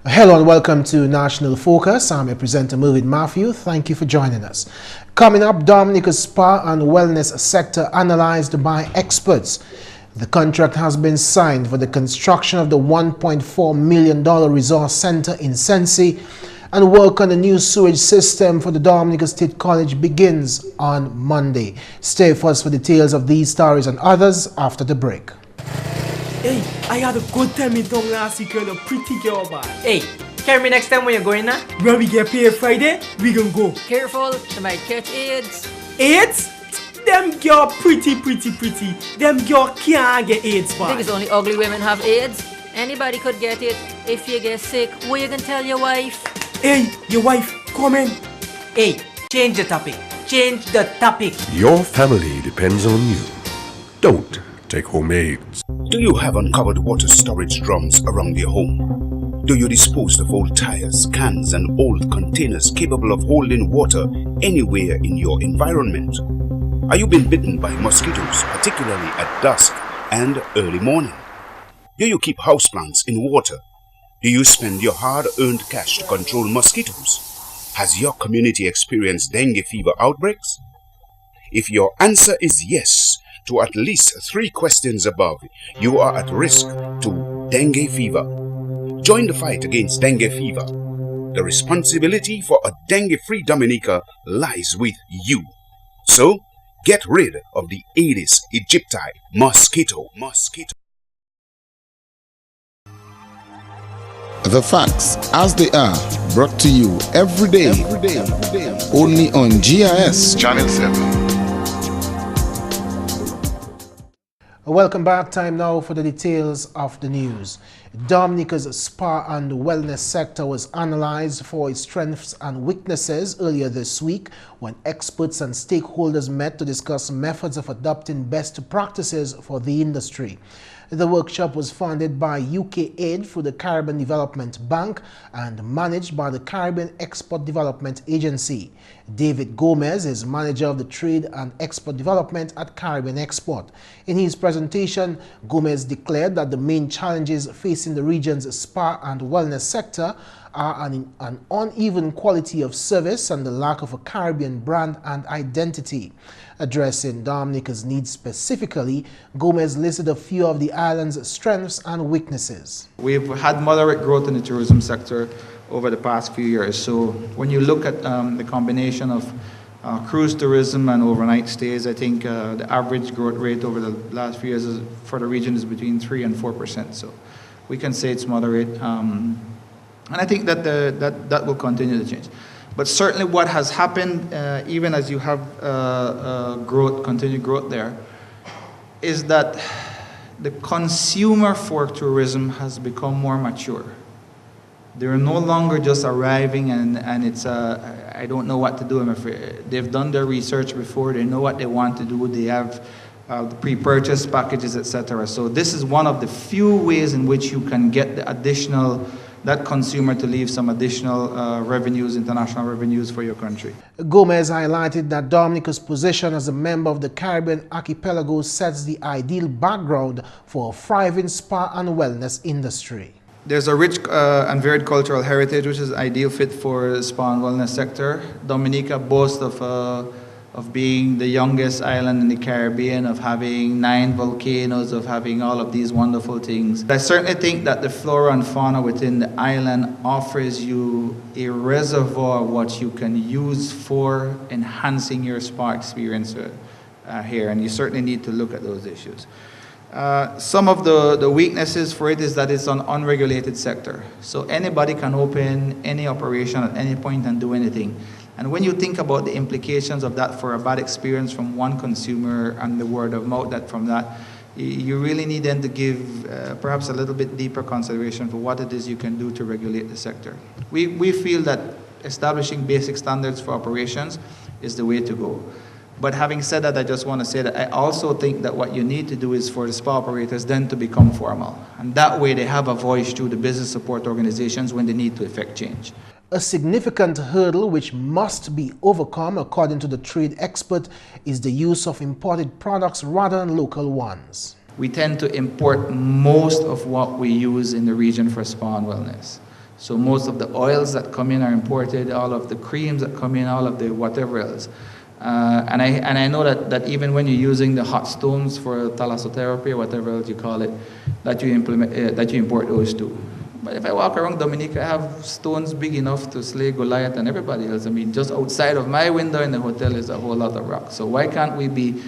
Hello and welcome to National Focus. I'm your presenter Mervin. Thank you for joining us. Coming up, Dominica's spa and wellness sector analyzed by experts. The contract has been signed for the construction of the $1.4 million resource center in Sensi, and work on the new sewage system for the Dominica State College begins on Monday. Stay with us for details of these stories and others after the break. Hey, I had a good time in town last week with a pretty girl, man. Hey, carry me next time when you're going now. When we get paid Friday, we gonna go. Careful, they might catch AIDS. AIDS? Them girl pretty. Them girl can't get AIDS, man. I think it's only ugly women have AIDS. Anybody could get it. If you get sick, what you gonna tell your wife? Hey, your wife, come in. Hey, change the topic. Change the topic. Your family depends on you. Don't take home AIDS. Do you have uncovered water storage drums around your home? Do you dispose of old tires, cans and old containers capable of holding water anywhere in your environment? Are you being bitten by mosquitoes, particularly at dusk and early morning? Do you keep houseplants in water? Do you spend your hard-earned cash to control mosquitoes? Has your community experienced dengue fever outbreaks? If your answer is yes to at least 3 questions above, you are at risk to dengue fever. Join the fight against dengue fever. The responsibility for a dengue-free Dominica lies with you. So, get rid of the Aedes aegypti mosquito. The facts as they are, brought to you every day. Only on GIS Channel 7. Welcome back. Time now for the details of the news. Dominica's spa and wellness sector was analyzed for its strengths and weaknesses earlier this week when experts and stakeholders met to discuss methods of adopting best practices for the industry. The workshop was funded by UK Aid through the Caribbean Development Bank and managed by the Caribbean Export Development Agency. David Gomez is manager of the Trade and Export Development at Caribbean Export. In his presentation, Gomez declared that the main challenges facing the region's spa and wellness sector are an uneven quality of service and the lack of a Caribbean brand and identity. Addressing Dominica's needs specifically, Gomez listed a few of the island's strengths and weaknesses. We've had moderate growth in the tourism sector over the past few years. So when you look at the combination of cruise tourism and overnight stays, I think the average growth rate over the last few years for the region is between 3% and 4%. So we can say it's moderate. And I think that that will continue to change. But certainly what has happened, even as you have continued growth there, is that the consumer for tourism has become more mature. They're no longer just arriving and it's, I don't know what to do. I'm afraid. They've done their research before. They know what they want to do. They have the pre-purchase packages, etc. So this is one of the few ways in which you can get the additional that consumer to leave some additional revenues, international revenues for your country. Gomez highlighted that Dominica's position as a member of the Caribbean archipelago sets the ideal background for a thriving spa and wellness industry. There's a rich and varied cultural heritage which is ideal fit for the spa and wellness sector. Dominica boasts of being the youngest island in the Caribbean, of having 9 volcanoes, of having all of these wonderful things. I certainly think that the flora and fauna within the island offers you a reservoir of what you can use for enhancing your spa experience here, and you certainly need to look at those issues. Some of the weaknesses for it is that it's an unregulated sector. So anybody can open any operation at any point and do anything. And when you think about the implications of that for a bad experience from one consumer and the word of mouth that from that, you really need then to give perhaps a little bit deeper consideration for what it is you can do to regulate the sector. We feel that establishing basic standards for operations is the way to go. But having said that, I just want to say that I also think that what you need to do is for the spa operators then to become formal. And that way they have a voice through the business support organizations when they need to effect change. A significant hurdle which must be overcome, according to the trade expert, is the use of imported products rather than local ones. We tend to import most of what we use in the region for spa and wellness. So most of the oils that come in are imported, all of the creams that come in, all of the whatever else. And I know that even when you're using the hot stones for thalassotherapy or whatever else you call it, that you import those too. But if I walk around Dominica, I have stones big enough to slay Goliath and everybody else. I mean, just outside of my window in the hotel is a whole lot of rock. So why can't we be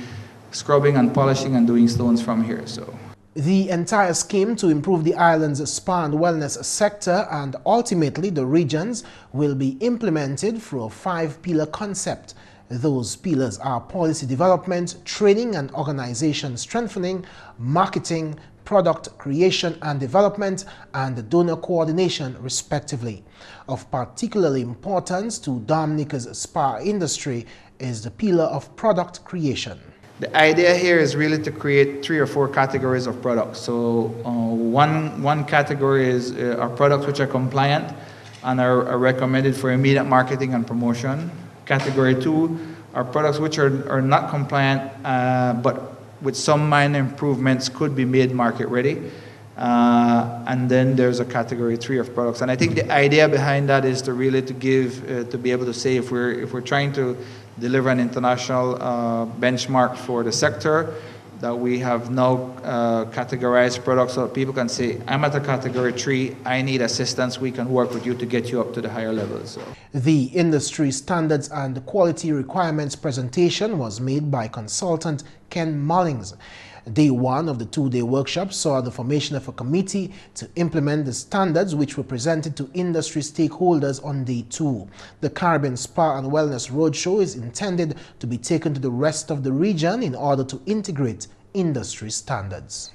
scrubbing and polishing and doing stones from here? So the entire scheme to improve the island's spa and wellness sector and ultimately the regions will be implemented through a 5-pillar concept. Those pillars are policy development, training and organization strengthening, marketing, product creation and development, and donor coordination, respectively. Of particularly importance to Dominica's spa industry is the pillar of product creation. The idea here is really to create 3 or 4 categories of products. So one category is our products which are compliant and are recommended for immediate marketing and promotion. Category 2 are products which are not compliant, but with some minor improvements could be made market ready. And then there's a category 3 of products. And I think the idea behind that is to really to be able to say if we're trying to deliver an international benchmark for the sector, that we have now categorized products so that people can say, I'm at a category 3, I need assistance, we can work with you to get you up to the higher levels. So. The industry standards and quality requirements presentation was made by consultant Ken Mullings. Day 1 of the 2-day workshop saw the formation of a committee to implement the standards which were presented to industry stakeholders on Day 2. The Caribbean Spa and Wellness Roadshow is intended to be taken to the rest of the region in order to integrate industry standards.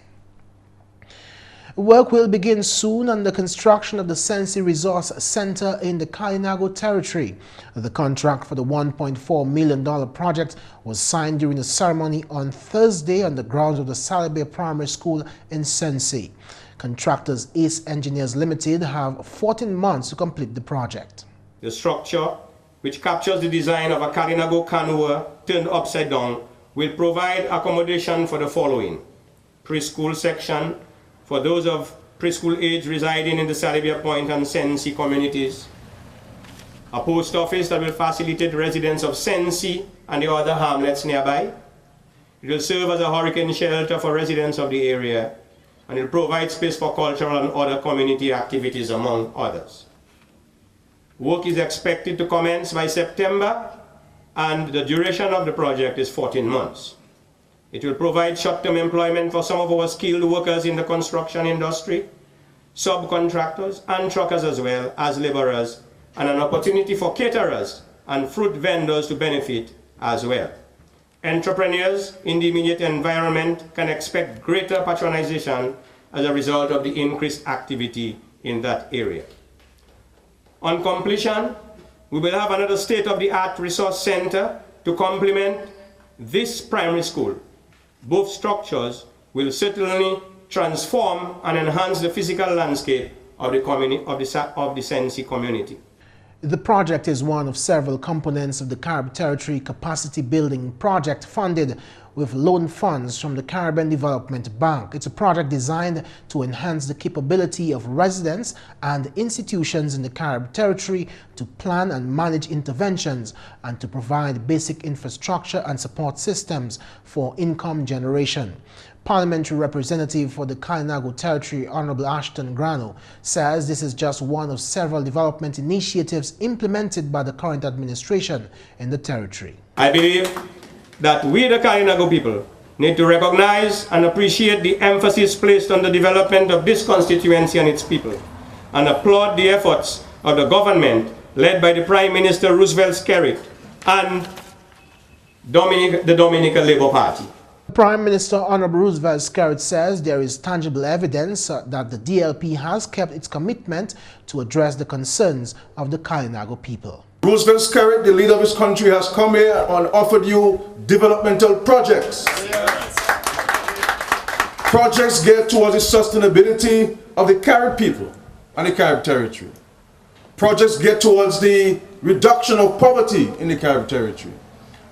Work will begin soon on the construction of the Sensi Resource Center in the Kalinago territory. The contract for the $1.4 million project was signed during the ceremony on Thursday on the grounds of the Salibay Primary School in Sensi. Contractors Ace Engineers Limited have 14 months to complete the project. The structure, which captures the design of a Kalinago canoe turned upside down, will provide accommodation for the following: preschool section, for those of preschool age residing in the Salibay Point and Sensi communities, a post office that will facilitate residents of Sensi and the other hamlets nearby. It will serve as a hurricane shelter for residents of the area, and it will provide space for cultural and other community activities, among others. Work is expected to commence by September, and the duration of the project is 14 months. It will provide short-term employment for some of our skilled workers in the construction industry, subcontractors and truckers as well as laborers, and an opportunity for caterers and fruit vendors to benefit as well. Entrepreneurs in the immediate environment can expect greater patronization as a result of the increased activity in that area. On completion, we will have another state-of-the-art resource center to complement this primary school. Both structures will certainly transform and enhance the physical landscape of the Sensi community. The project is one of several components of the Carib Territory Capacity Building Project funded with loan funds from the Caribbean Development Bank. It's a project designed to enhance the capability of residents and institutions in the Carib Territory to plan and manage interventions and to provide basic infrastructure and support systems for income generation. Parliamentary representative for the Kalinago Territory, Honorable Ashton Grano, says this is just one of several development initiatives implemented by the current administration in the territory. I believe that we, the Kalinago people, need to recognize and appreciate the emphasis placed on the development of this constituency and its people, and applaud the efforts of the government led by the Prime Minister Roosevelt Skerrit and the Dominica Labour Party. Prime Minister Honorable Roosevelt Skerrit says there is tangible evidence that the DLP has kept its commitment to address the concerns of the Kalinago people. Roosevelt Skerritt, the leader of his country, has come here and offered you developmental projects. Projects geared towards the sustainability of the Carib people and the Carib territory. Projects geared towards the reduction of poverty in the Carib territory.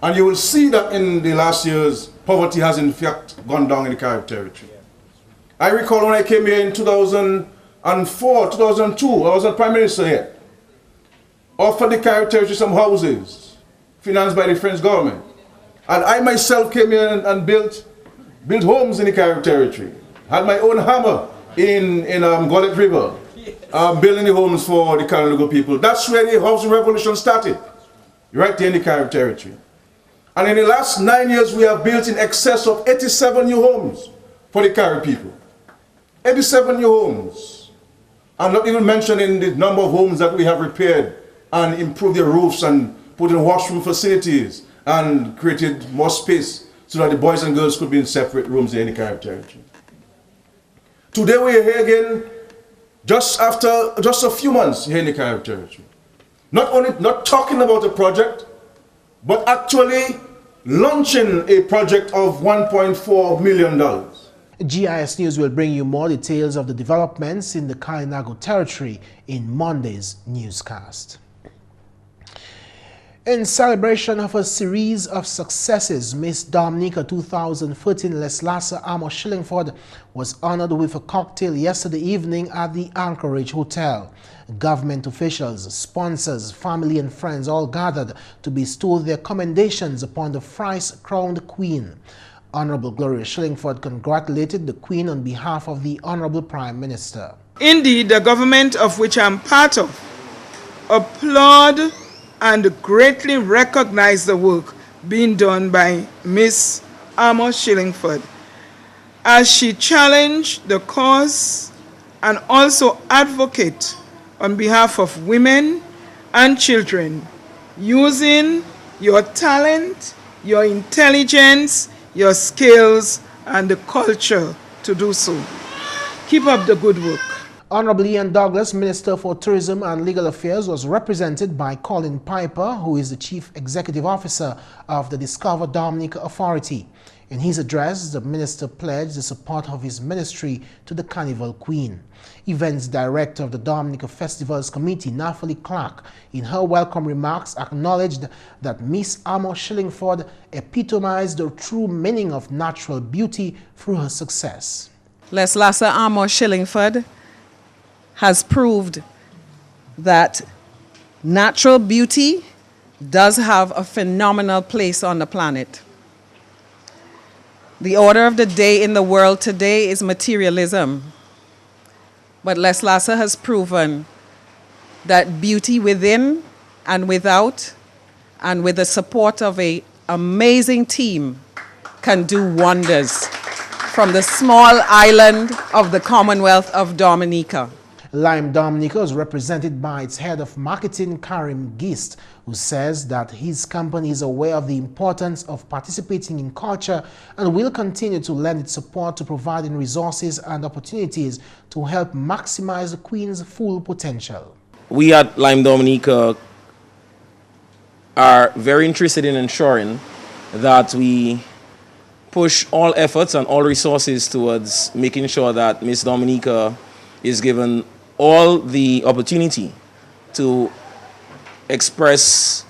And you will see that in the last years, poverty has in fact gone down in the Carib territory. I recall when I came here in 2004, 2002, I was the Prime Minister here. Offered the Carib territory some houses, financed by the French government. And I myself came here and built homes in the Carib territory. Had my own hammer in Gullet River, building the homes for the Carib people. That's where the housing revolution started, right there in the Carib territory. And in the last 9 years, we have built in excess of 87 new homes for the Carib people. 87 new homes. I'm not even mentioning the number of homes that we have repaired and improved their roofs and put in washroom facilities and created more space so that the boys and girls could be in separate rooms in the Carib territory. Today we are here again just a few months here in the Carib territory. Not talking about a project, but actually launching a project of $1.4 million. GIS News will bring you more details of the developments in the Kalinago territory in Monday's newscast. In celebration of a series of successes, Miss Dominica 2013 Leslasa Amos Shillingford was honored with a cocktail yesterday evening at the Anchorage Hotel. Government officials, sponsors, family and friends all gathered to bestow their commendations upon the thrice-crowned Queen. Honorable Gloria Shillingford congratulated the Queen on behalf of the Honorable Prime Minister. Indeed, the government of which I'm part of applaud and greatly recognize the work being done by Miss Amos Shillingford as she challenged the cause and also advocate on behalf of women and children, using your talent, your intelligence, your skills, and the culture to do so. Keep up the good work. Honorable Ian Douglas, Minister for Tourism and Legal Affairs, was represented by Colin Piper, who is the Chief Executive Officer of the Discover Dominica Authority. In his address, the minister pledged the support of his ministry to the Carnival Queen. Events Director of the Dominica Festivals Committee, Nathalie Clark, in her welcome remarks acknowledged that Miss Amos Shillingford epitomized the true meaning of natural beauty through her success. Leslasa Amos Shillingford has proved that natural beauty does have a phenomenal place on the planet. The order of the day in the world today is materialism. But Leslasa has proven that beauty within and without, and with the support of an amazing team, can do wonders from the small island of the Commonwealth of Dominica. Lime Dominica is represented by its head of marketing, Karim Gist, who says that his company is aware of the importance of participating in culture and will continue to lend its support to providing resources and opportunities to help maximize the Queen's full potential. We at Lime Dominica are very interested in ensuring that we push all efforts and all resources towards making sure that Miss Dominica is given all the opportunity to express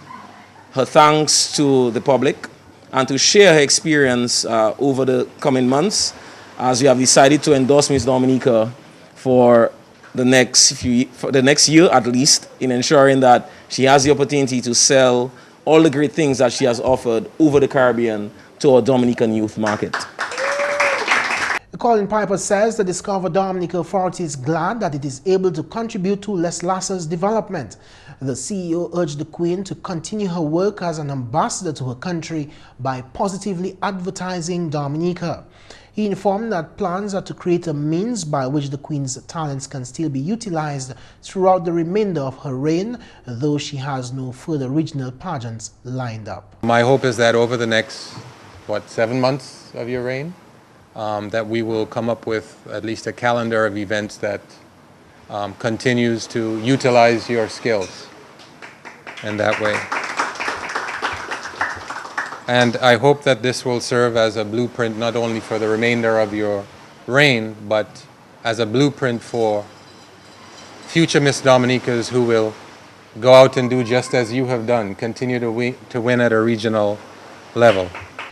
her thanks to the public and to share her experience over the coming months, as we have decided to endorse Miss Dominica for the next year at least, in ensuring that she has the opportunity to sell all the great things that she has offered over the Caribbean to our Dominican youth market. Colin Piper says the Discover Dominica Authority is glad that it is able to contribute to Leslasa's development. The CEO urged the Queen to continue her work as an ambassador to her country by positively advertising Dominica. He informed that plans are to create a means by which the Queen's talents can still be utilized throughout the remainder of her reign, though she has no further regional pageants lined up. My hope is that over the next, 7 months of your reign, that we will come up with at least a calendar of events that continues to utilize your skills. in that way. And I hope that this will serve as a blueprint not only for the remainder of your reign, but as a blueprint for future Miss Dominicas who will go out and do just as you have done, continue to win at a regional level.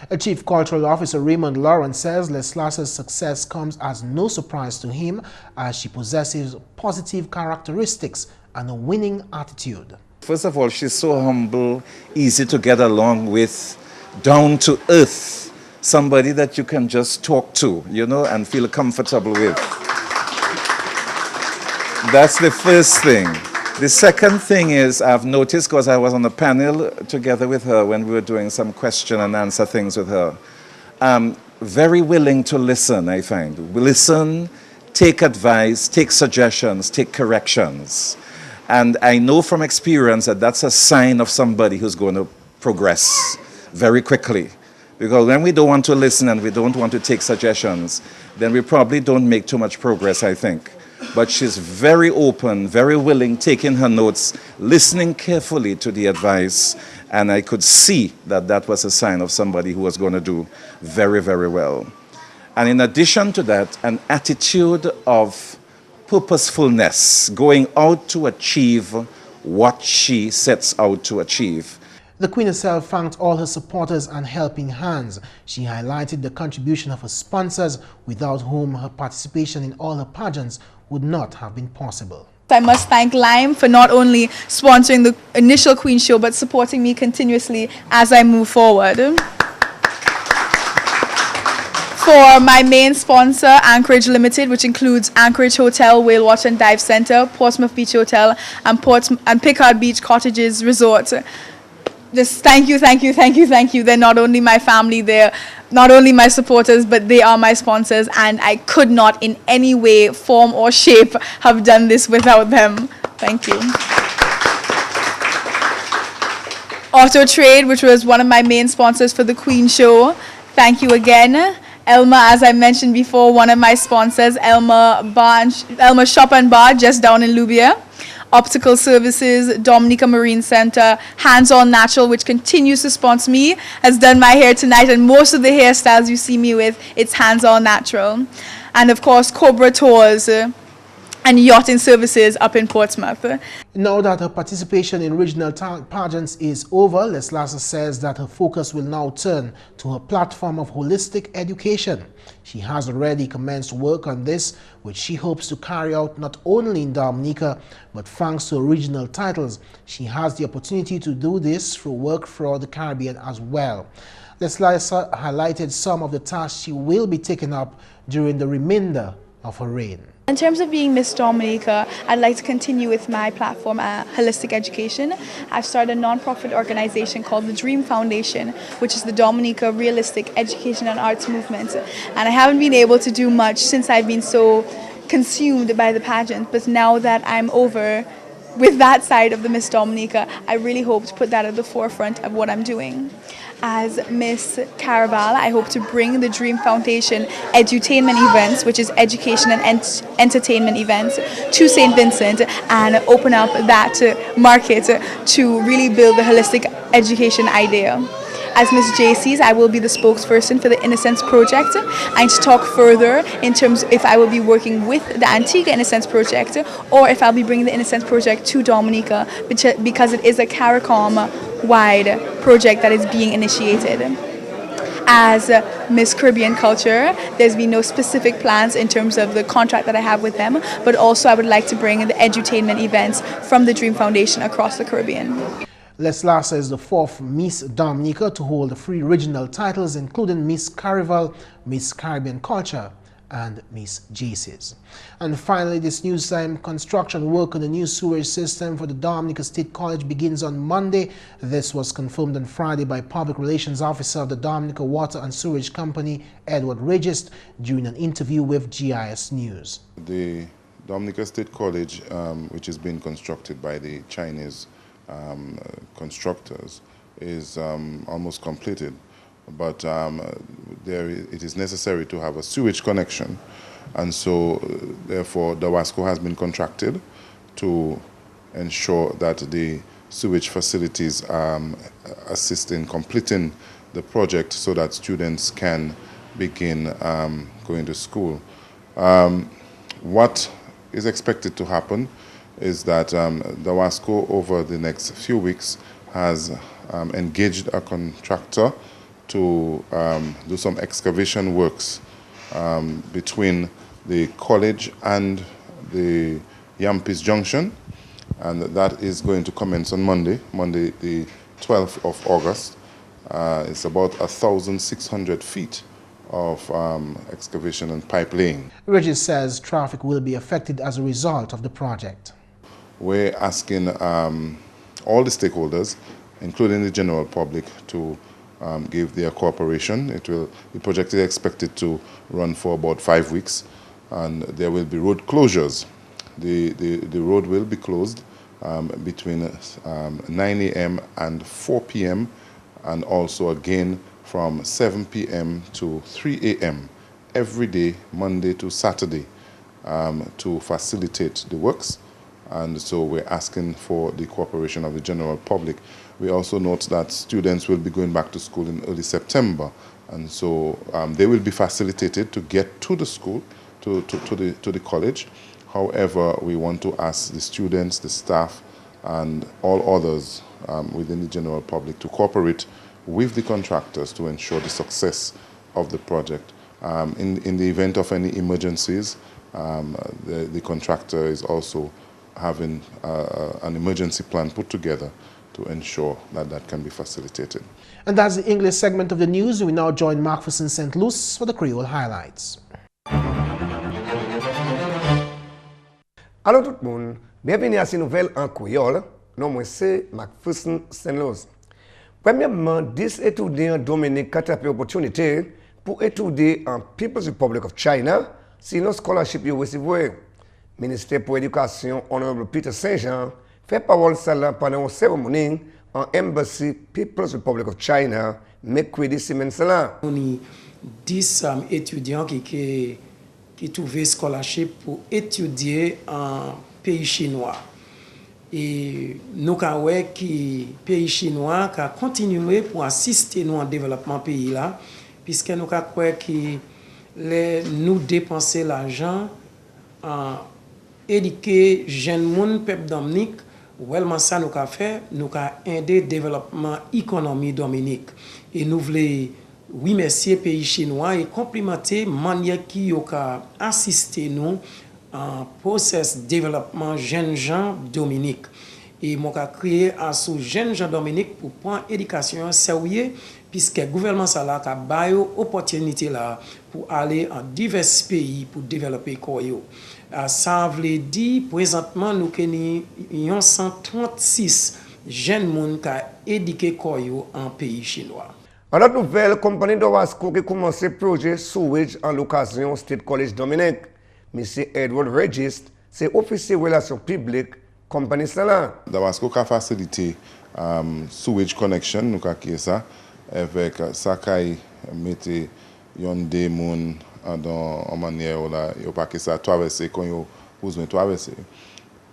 A Chief Cultural Officer Raymond Lawrence says Leslas's success comes as no surprise to him, as she possesses positive characteristics and a winning attitude. First of all, she's so humble, easy to get along with, down to earth, somebody that you can just talk to, you know, and feel comfortable with. That's the first thing. The second thing is, I've noticed, because I was on a panel together with her when we were doing some question and answer things with her, very willing to listen, I find. Listen, take advice, take suggestions, take corrections. And I know from experience that that's a sign of somebody who's going to progress very quickly. Because when we don't want to listen and we don't want to take suggestions, then we probably don't make too much progress, I think. But she's very open, very willing, taking her notes, listening carefully to the advice, and I could see that that was a sign of somebody who was going to do very, very well. And in addition to that, an attitude of purposefulness, going out to achieve what she sets out to achieve. The Queen herself thanked all her supporters and helping hands. She highlighted the contribution of her sponsors, without whom her participation in all her pageants would not have been possible. I must thank Lime for not only sponsoring the initial Queen Show, but supporting me continuously as I move forward. For my main sponsor, Anchorage Limited, which includes Anchorage Hotel, Whale Watch and Dive Center, Portsmouth Beach Hotel, and Pickard Beach Cottages Resort. Just thank you, thank you, thank you, thank you. They're not only my family, they're not only my supporters, but they are my sponsors, and I could not in any way, form or shape have done this without them. Thank you. Auto Trade, which was one of my main sponsors for the Queen Show. Thank you again. Elma, as I mentioned before, one of my sponsors, Elma Shop and Bar, just down in Lubia. Optical Services, Dominica Marine Center, Hands On Natural, which continues to sponsor me, has done my hair tonight, and most of the hairstyles you see me with, it's Hands On Natural. And of course, Cobra Tours and Yachting Services up in Portsmouth. Now that her participation in regional pageants is over, Leslasa says that her focus will now turn to her platform of holistic education. She has already commenced work on this, which she hopes to carry out not only in Dominica, but thanks to her regional titles, she has the opportunity to do this through work for the Caribbean as well. Leslasa highlighted some of the tasks she will be taking up during the remainder of her reign. In terms of being Miss Dominica, I'd like to continue with my platform, Holistic Education. I've started a non-profit organization called the Dream Foundation, which is the Dominica Realistic Education and Arts Movement. And I haven't been able to do much since I've been so consumed by the pageant, but now that I'm over with that side of the Miss Dominica, I really hope to put that at the forefront of what I'm doing. As Miss Caraval, I hope to bring the Dream Foundation edutainment events, which is education and entertainment events, to St. Vincent and open up that market to really build the holistic education idea. As Miss JC's, I will be the spokesperson for the Innocence Project, and to talk further in terms if I will be working with the Antigua Innocence Project or if I'll be bringing the Innocence Project to Dominica, because it is a CARICOM-wide project that is being initiated. As Miss Caribbean Culture, there's been no specific plans in terms of the contract that I have with them, but also I would like to bring the edutainment events from the Dream Foundation across the Caribbean. Leslasa is the fourth Miss Dominica to hold the 3 regional titles, including Miss Caraval, Miss Caribbean Culture, and Miss JC's. And finally, this news time, construction work on the new sewage system for the Dominica State College begins on Monday. This was confirmed on Friday by Public Relations Officer of the Dominica Water and Sewerage Company, Edward Regist, during an interview with GIS News. The Dominica State College, which is being constructed by the Chinese constructors, is almost completed, but it is necessary to have a sewage connection, and so therefore the WASCO has been contracted to ensure that the sewage facilities assist in completing the project so that students can begin going to school. What is expected to happen is that DAWASCO over the next few weeks has engaged a contractor to do some excavation works between the college and the Yampis Junction, and that is going to commence on Monday the 12th of August. It's about 1,600 feet of excavation and pipe laying. Regis says traffic will be affected as a result of the project. We're asking all the stakeholders, including the general public, to give their cooperation. The project is expected to run for about 5 weeks, and there will be road closures. The road will be closed between 9 a.m. and 4 p.m. and also again from 7 p.m. to 3 a.m. every day, Monday to Saturday, to facilitate the works. And so we're asking for the cooperation of the general public. We also note that students will be going back to school in early September, and so they will be facilitated to get to the school, to the college. However, we want to ask the students, the staff, and all others within the general public to cooperate with the contractors to ensure the success of the project. In the event of any emergencies, the contractor is also having an emergency plan put together to ensure that that can be facilitated. And that's the English segment of the news. We now join McPherson St. Luce for the Creole highlights. Allô tout le monde, bienvenue à ces nouvelles en créole. Non, moi c'est McPherson St. Luce. Premièrement, 10 étudiants dominicains ont eu l'opportunité pour étudier en People's Republic of China si nos scholarship ont reçu. Ministère pour l'Éducation, Honorable Peter Saint-Jean, fait parole cela pendant une cérémonie en Embassy People's Republic of China, mercredi semaine cela. On a 10 étudiants qui trouvé scholarship pour étudier en pays chinois. Et nous avons vu que le pays chinois a continué pour assister nous en développement pays là, puisque nous avons vu que nous dépenser l'argent en éduquer jeunes gens peuple Dominique. Vraiment ça nous avons fait, nous avons aidé le développement économique Dominique. Et nous voulons remercier le pays chinois et complimenter la manière qui a assisté nous en process développement jeunes gens Dominique. Et moi j'ai créé à ce jeunes gens Dominique pour prendre éducation sérieux puisque le gouvernement ça là a baillé opportunité là pour aller en divers pays pour développer koyo. Ça veut dire présentement nous avons 136 jeunes monde qui éduqué koyo en pays chinois. En autre nouvelle, compagnie DAWASCO qui commence le projet sewage en l'occasion State College Dominique. M. Edward Regis, c'est officier relations publiques, compagnie cela. DAWASCO a facilité sewage connection, nous avons ça, avec ça qui mettait yon des moun dans une manière où il n'y a pas que ça traverser quand il y a besoin de traverser.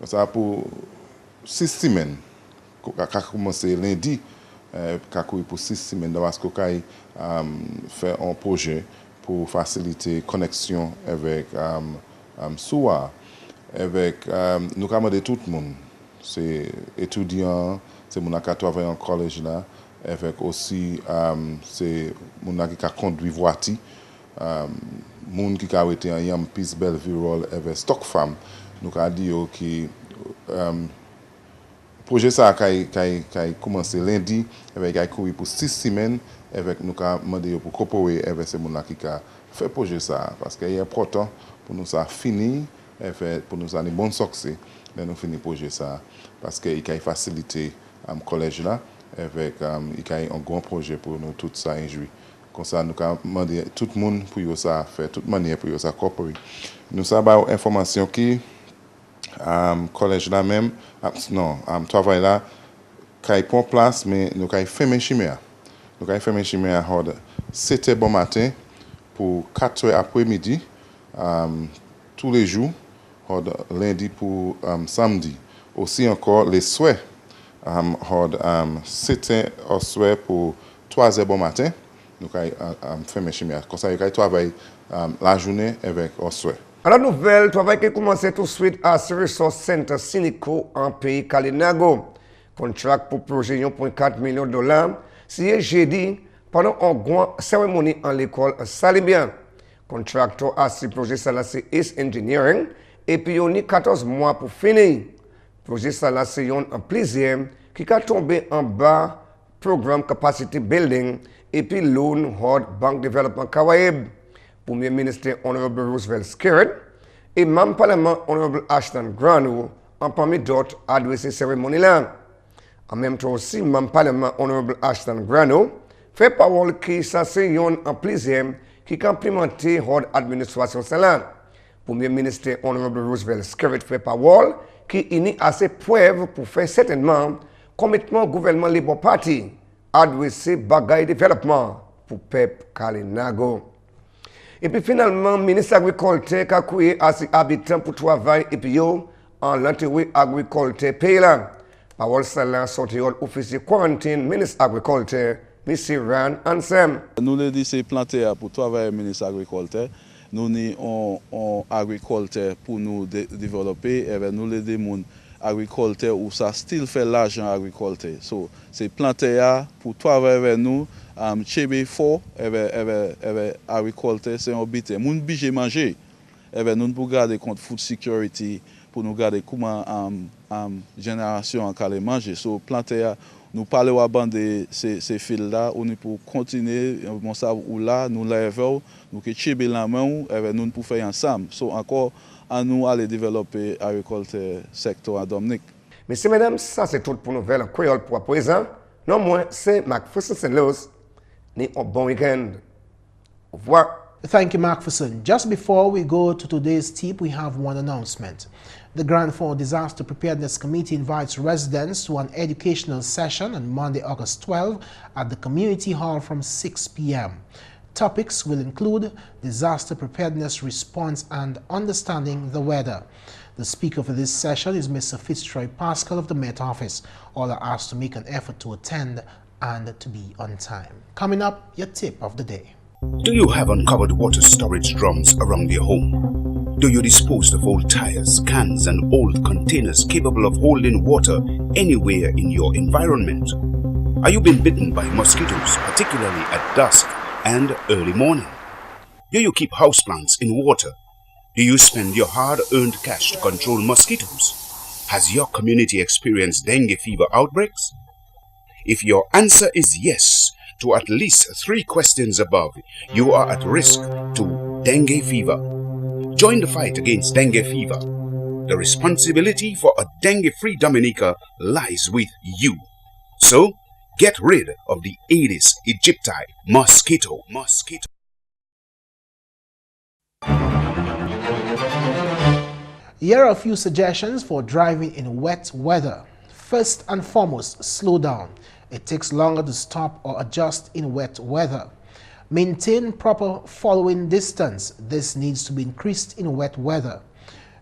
Ça pour 6 semaines, qui a commencé lundi, pour 6 semaines, DAWASCO a fait un projet pour faciliter la connexion avec SOA, avec nous avons demandé tout le monde, c'est étudiants, c'est gens qui travaillent en collège là, avec aussi c'est gens qui conduit voiture, gens qui ont été en Yampis, Belleville, avec Stock Farm. Nous avons dit que le projet ça a commencé lundi, avec a couru pour 6 semaines, avec nous avons demandé pour coopérer avec ces gens qui ont fait le projet ça, parce qu'il est important pour nous ça finir, pour nous ça un bon succès, mais nous finir le projet ça, parce qu'il a facilité le collège là, avec il a un grand projet pour nous tout ça injouir. Comme ça, nous avons demandé tout le monde pour ça faire, toute manière pour ça coopérer. Nous avons une information qui collège là même, non, travail là, qui est en place, mais nous avons fait mes chimères. Nous avons fait mes chimères à 7h bon matin pour 4h après-midi, tous les jours, lundi pour samedi. Aussi encore les souhaits hod sete oswe pour 3h bon matin. Nous avons fait mes chimières. Comme ça, nous avons travaillé la journée avec oswe. À la nouvelle, travail qui commence tout de suite à ce Resource Center Sinico en pays Kalinago. Contrat pour projet 1,4 million de dollars. C'est jeudi pendant une grande cérémonie en l'école Salibian. Contracteur a ce projet ça là c'est East Engineering et puis on a 14 mois pour finir. Projet ça là c'est un plaisir qui a tombé en bas programme capacity building et puis loan hard bank development Kawaib. Premier ministre Honorable Roosevelt Skerritt et membre parlement Honorable Ashton Grano en parmi d'autres adressé cérémonie là. En même temps aussi membre parlement Honorable Ashton Grano fait parole qui ça c'est un plaisir qui a implémenté l'administration cela. Premier ministre Honorable Roosevelt Skerritt fait parole qui uni assez preuves pour faire certainement commitment gouvernement Labour Party adresser bagaille développement pour peuple Kalinago. Et puis finalement, le ministre agriculture a créé assez habitants pour travailler et puis en l'intérêt agriculture pays là. Parole cela sorti officier quarantine ministre agriculture M. Ran Ansem. Nous le disons c'est planter pour travailler ministre agriculture. Nous avons agriculture pour nous développer et nous les démons agriculture où ça still fait l'argent agriculture. So c'est planter pour travailler avec nous. Chebe fort avec agriculture c'est un but. Moun budget manger. Nous pour garder compte food security pour nous garder comment génération en calé manger. So planter nous parlons à bande ces fils là on pour continuer bon ça ou là nous lèvons nous que chebe la main nous pour faire ensemble. So encore à nous aller développer agriculture secteur à Dominique. Messieurs, mesdames, ça c'est tout pour nouvelle créole pour à présent. Non moins c'est McPherson St. Luce. Ni un bon weekend. Au revoir. Thank you, McPherson. Just before we go to today's tip, we have one announcement. The Grand Fall Disaster Preparedness Committee invites residents to an educational session on Monday, August 12 at the Community Hall from 6 p.m. Topics will include disaster preparedness response and understanding the weather. The speaker for this session is Mr. Fitzroy Pascal of the Met Office. All are asked to make an effort to attend and to be on time. Coming up, your tip of the day. Do you have uncovered water storage drums around your home? Do you dispose of old tires, cans and old containers capable of holding water anywhere in your environment? Are you being bitten by mosquitoes, particularly at dusk and early morning? Do you keep houseplants in water? Do you spend your hard-earned cash to control mosquitoes? Has your community experienced dengue fever outbreaks? If your answer is yes to at least 3 questions above, you are at risk to dengue fever. Join the fight against dengue fever. The responsibility for a dengue-free Dominica lies with you. So, get rid of the Aedes aegypti mosquito. Here are a few suggestions for driving in wet weather. First and foremost, slow down. It takes longer to stop or adjust in wet weather. Maintain proper following distance. This needs to be increased in wet weather.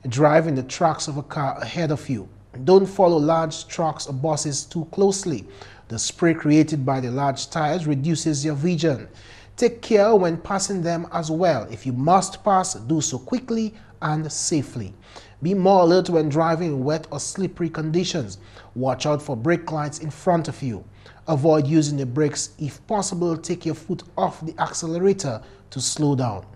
Drive in the tracks of a car ahead of you. Don't follow large trucks or buses too closely. The spray created by the large tires reduces your vision. Take care when passing them as well. If you must pass, do so quickly and safely. Be more alert when driving in wet or slippery conditions. Watch out for brake lights in front of you. Avoid using the brakes. If possible, take your foot off the accelerator to slow down.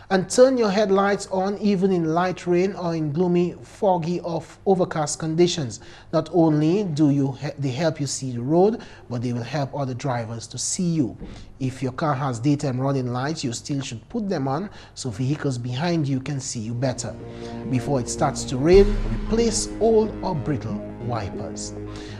And turn your headlights on even in light rain or in gloomy, foggy or overcast conditions. Not only do they help you see the road, but they will help other drivers to see you. If your car has daytime running lights, you still should put them on so vehicles behind you can see you better. Before it starts to rain, replace old or brittle wipers.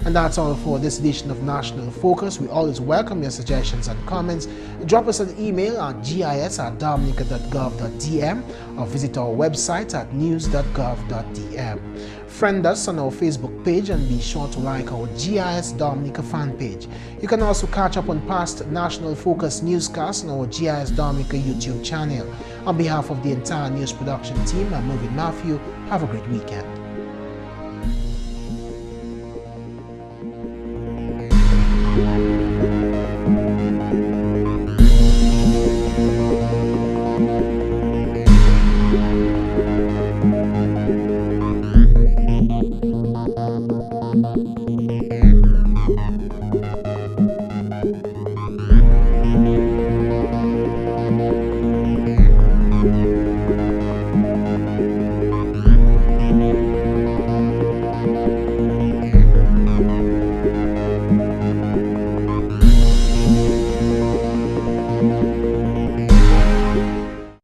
And that's all for this edition of National Focus. We always welcome your suggestions and comments. Drop us an email at gis@dominica.gov.dm or visit our website at news.gov.dm. Friend us on our Facebook page and be sure to like our GIS Dominica fan page. You can also catch up on past National Focus newscasts on our GIS Dominica YouTube channel. On behalf of the entire news production team, I'm Mervin Matthew. Have a great weekend. Dominica.